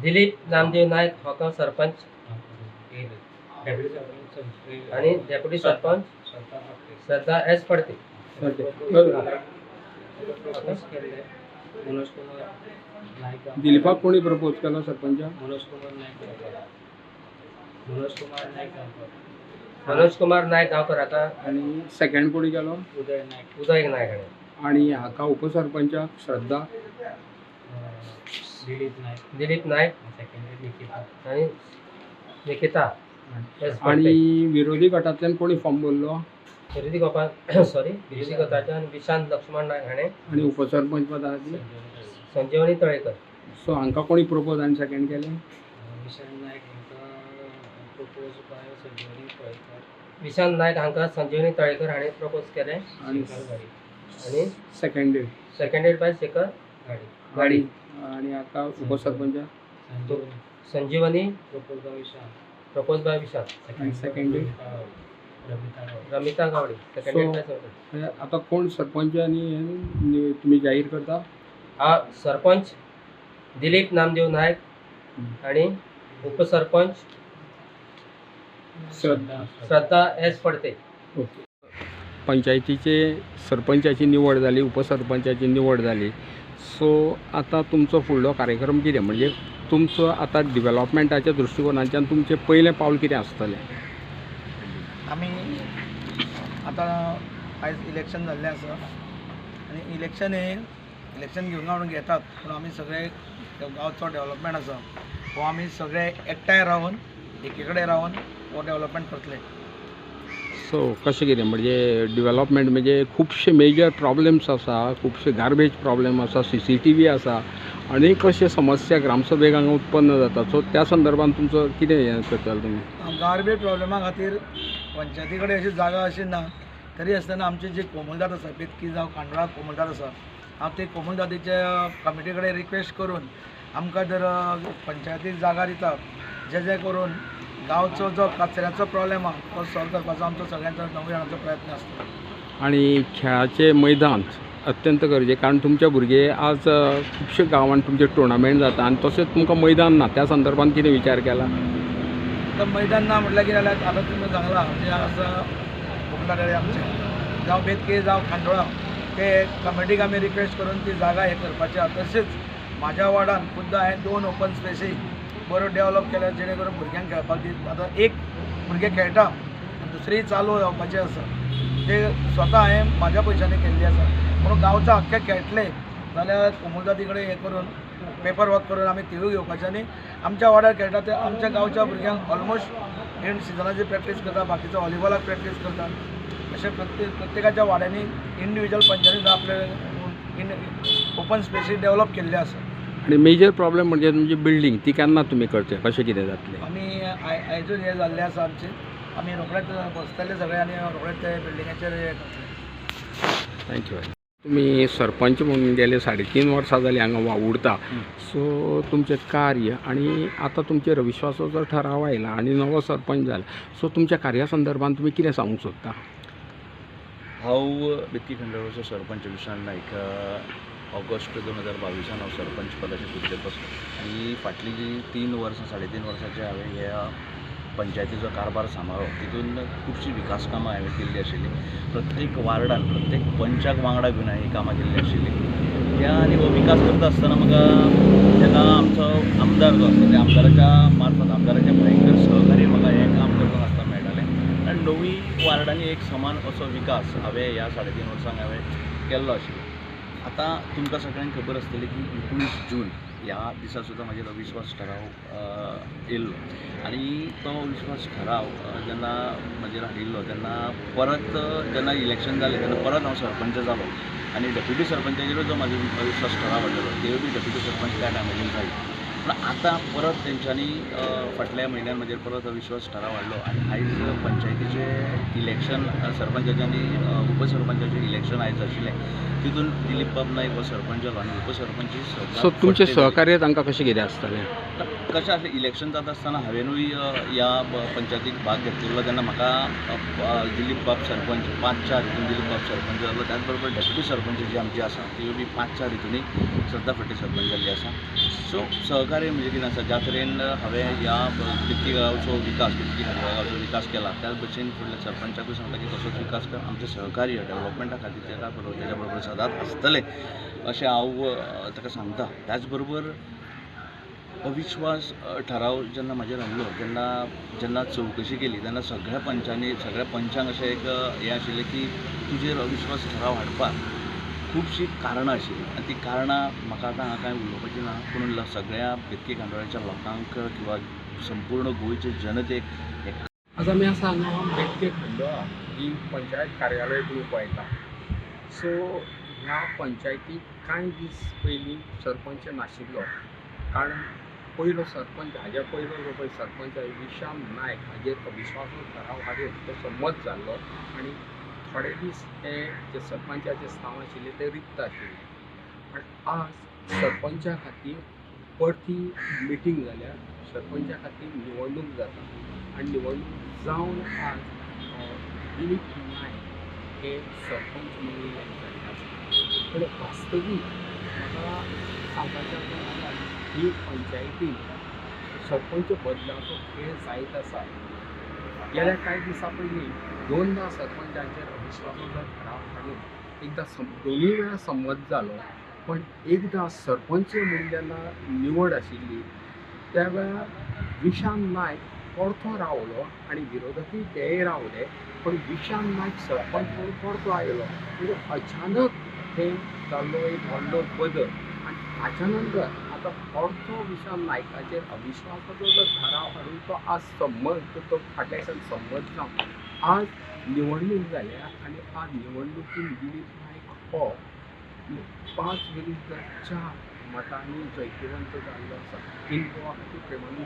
दिलीप नामदेव नायक हाका सरपंच आणि डेप्युटी सरपंच श्रद्धा एस पडते. दिलीपाक कोणी प्रपोज केला सरपंच? मनोज कुमार नायक गांवकर आता आणि सेकंड कोणी केलो? उदय नायक आणि हाका उपसरपंचाक श्रद्धा दिलीप नायक आणि निकिता एस पडते. आणि विरोधी गटांतल्यान कोणी फॉर्म भरलो? विरोधी गटाच्यान विशांत लक्ष्मण नायक हाणें आणि उपसरपंच पदाची संजीवनी तळेकर. सो हांकां कोणी प्रपोज आनी सेकंड केलें? विशांत नायक हांकां संजीवनी तळेकर हाणें प्रपोज केलें आणि सेकंडेड बाय शेखर गाडी. आणि हाका उपसरपंच संजीवनी प्रपोज बाय विशाल आणि सेकंडेड रमिता गावडे. सेकंडेड बाय आता कोण सरपंच आणि तुम्ही जाहीर करता? हा सरपंच दिलीप नामदेव नायक आणि उपसरपंच श्रद्धा एस पडते. ओके. पंचायतीचे सरपंचाची निवड जाली, उपसरपंचाची निवड जाली. सो आता तुमचो फुडलो कार्यक्रम कितें, म्हणजे तुमचो आता डिवेलॉपमेंटाच्या दृश्टिकोनाच्यान तुमचें पयलें पावल कितें आसतलें? आमी आतां आयज इलेक्शन जाल्लें आसा आनी इलेक्शन घेवंक म्हणून घेतात, पूण आमी सगळे गांवचो डेव्हलपमेंट आसा हो आमी सगळे एकठांय रावन एके कडेन रावन हो डेव्हलपमेंट करतले. सो कशें कितें, म्हणजे डिवेलॉपमेंट म्हणजे खुबशे मेजर प्रॉब्लेम्स आसा, खुबशे गार्बेज प्रॉब्लेम आसा, CCTV आसा, अनेक अशे समस्या ग्रामसभेक हांगा उत्पन्न जातात. सो त्या संदर्भात तुमचो कितें हें करतले तुमी? गार्बेज प्रॉब्लेमा खातीर पंचायती कडेन अशी जागा अशी ना, तरी आसतना आमचे जे कोमलदाद आसा, बेतकी जावं खांडोळा कोमलदाद आसा, हांव ते कोमलदादीच्या कमिटी कडेन रिक्वेस्ट करून आमकां जर पंचायतीक जागा दिता, जे करून गांवचो जो कचऱ्याचो प्रॉब्लेम आहा तो सॉल्व करपाचो आमचो सगळ्यांचो नव्याचो प्रयत्न आसता. आणि खेळाचे मैदान अत्यंत गरजेचे, कारण तुमचे भुरगे आज खुबशे गांवांत तुमचे टुर्नामेंट जाता आणि तशेंच तुमकां मैदान ना, त्या संदर्भात कितें विचार केला? तर मैदान ना म्हटल्यार कितें जाल्यार आतां तुमी सांगलां म्हणजे आसा कोमला कडेन आमचे जावं बेतके जावं खांडोळा ते कमिटीक आमी रिक्वेस्ट करून ती जागा हे करपाची आहा. तशेंच म्हाज्या वार्डान खुद्द हांवें 2 ओपन स्पेसी बरो डेव्हलप केल्या, जेणे करून भुरग्यांक खेळपाक दी. आतां एक भुरगे खेळटा आनी दुसरी चालू जावपाची आसा, ते स्वता हांवें म्हाज्या पयशांनी केल्ली आसा. म्हणून गांवच्या आख्खे खेळटले जाल्यार कोमलदादी कडेन हे करून पेपर वर्क करून आमी तिवूय घेवपाचें आनी आमच्या वाड्यार खेळटा ते आमच्या गांवच्या भुरग्यांक ऑलमोस्ट एंड सिजनाची प्रॅक्टीस करता, बाकीचो व्हॉलीबॉलाक प्रॅक्टीस करता. अशें प्रत्येकाच्या वाड्यांनी इंडिविज्युअल पंचायतीन आपले ओपन स्पेसी डेव्हलप केल्ले आसा. आणि मेजर प्रॉब्लेम म्हणजे तुमची बिल्डींग ती केन्ना तुमी करचे, कशें कितें जातलें? आमी आयजूच हे जाल्लें आसा आमचें, आमी रोखडेच बसतले सगळे आनी रोखडेच ते बिल्डिंगाचेर हे करतले. थँक्यू. तुम्ही सरपंच म्हणून गेले 3.5 वर्सां जालीं हांगा वावुरता. सो तुमचें कार्य आणि आता तुमचेर विश्वासाचो ठराव आयला आणि नवो सरपंच जाला, सो तुमच्या कार्या संदर्भात तुम्ही कितें सांगूंक सोदता? हांव बेतकी खंडोळाचो सरपंच विशाल नायक. ऑगस्ट 2022 हांव सरपंच पदाचेर सुद्दां बसलो आनी फाटली जी 3 वर्सां 3.5 वर्सांचे हांवें ह्या पंचायतीचो कारभार सांबाळ्ळो. तितून खुबशीं विकास कामां हांवें केल्लीं आशिल्लीं. प्रत्येक वार्डान प्रत्येक पंचाक वांगडा घेवन हांवें ही कामां केल्लीं आशिल्लीं. त्या आनी हो विकास करता आसतना म्हाका जेन्ना आमचो आमदार जो आसता त्या आमदाराच्या मार्फत आमदाराचें भयंकर सहकार्य म्हाका हें काम करतना आसतना मेळटालें. आनी 9 वार्डांनी एक समान असो विकास हांवें ह्या 3.5 वर्सांक हांवें केल्लो आशिल्लो. आतां तुमकां सगळ्यांक खबर आसतली की 19 जून ह्या दिसा सुद्दां म्हाजेर अविश्वास ठराव येयल्लो आनी तो अविश्वास ठराव जेन्ना म्हाजेर हाडिल्लो तेन्ना परत जेन्ना इलेक्शन जालें तेन्ना परत हांव सरपंच जालो आनी डेप्युटी सरपंचाचेरूच जो म्हाजो अविश्वास ठराव हाडलेलो तेवूय बी डेप्युटी सरपंच त्या टायमाचेर जालो. पण आता परत तेंच्यांनी फाटल्या म्हयन्यांमध्ये परत विश्वास ठराव हाडलो आनी आयज पंचायतीचे इलेक्शन सरपंचाचें आनी उपसरपंचाचें इलेक्शन आयज आशिल्लें तितून दिलीप बाब नायक हो सरपंच जालो आनी उपसरपंची सो तुमचे सहकार्य तांकां कशें कितें आसतलें? कशें आसलें इलेक्शन जाता आसतना हांवेनूय ह्या पंचायतीक भाग घेतिल्लो तेन्ना म्हाका दिलीप बाब सरपंच 5-4 हितून दिलीप बाब सरपंच जालो. त्याच बरोबर डेप्युटी सरपंच जी आमची आसा ती बी 5-4 हितूनी श्रद्धा फडते सरपंच जाल्ली आसा. सो सहकार्य म्हणजे कितें आसा ज्या तरेन हांवें ह्या बित्ती गांवचो विकास बित्ती गांवचो विकास केला त्याच भशेन फुडल्या सरपंचाकूय सांगता की तसोच विकास कर. आमचें सहकार्य डेव्हलपमेंटा खातीर तेच्या बरोबर सदांच आसतलें अशें हांव ताका सांगता. त्याच बरोबर अविश्वास ठराव जेन्ना म्हाजेर हाडलो जेन्ना चवकशी केली तेन्ना सगळ्या पंचांक अशें एक हें आशिल्लें की तुजेर अविश्वास ठराव हाडपाक खुबशीं कारणां आशिल्लीं आनी ती कारणां म्हाका आतां हांगा कांय उलोवपाची ना पूण सगळ्या बेतकी खांडोळ्याच्या लोकांक किंवा संपूर्ण गोंयचे जनतेक आज आमी आसा हांगा बेतके खंडोळा ही पंचायत कार्यालय तुमी पळयता. सो ह्या पंचायतीक कांय दीस पयलीं सरपंच नाशिल्लो कारण पयलो सरपंच हाज्या पयलो जो पळय सरपंच विशाम नायक हाजेर अविश्वासो ठराव हाडून तो संमत जाल्लो आनी थोडे दीस हे जे सरपंचाचे स्थान आशिल्ले ते रिक्त आशिल्ले. आनी आज सरपंचा खातीर परती मिटींग जाल्या, सरपंचा खातीर निवडणूक जाता आनी निवडणूक जावन आज दिलीप नायक हे सरपंच म्हणून जाल्ले आसा. पूण वास्तवीक म्हाका सांगपाचें अशें ही पंचायतीन सरपंच बदलाचो खेळ जायत आसा. गेल्या कांय दिसा पयलीं 2दा सरपंचांचेर अविश्वासाचो ठराव हाडून एकदां दोनूय वेळा संमत जालो पण एकदां सरपंच म्हणून जेन्ना निवड आशिल्ली त्या वेळार विशाम नायक परतो रावलो आनी विरोधकूय तेय रावले पण विशाम नायक सरपंच म्हणून परतो आयलो. म्हणजे अचानक हे जाल्लो एक व्हडलो बदल आनी हाच्या नंतर आतां परतो विशाम नायकाचेर अविश्वासाचो जो ठराव हाडून तो आज संमत तो फाटल्या दिसांनी संमत जावन आज निवडणूक जाल्या आनी आज निवडणुकीन दिलीप नायक हो 5-4 मतांनी जैतिवंत जाल्लो आसा. इन गोवा खातीर प्रेमानंद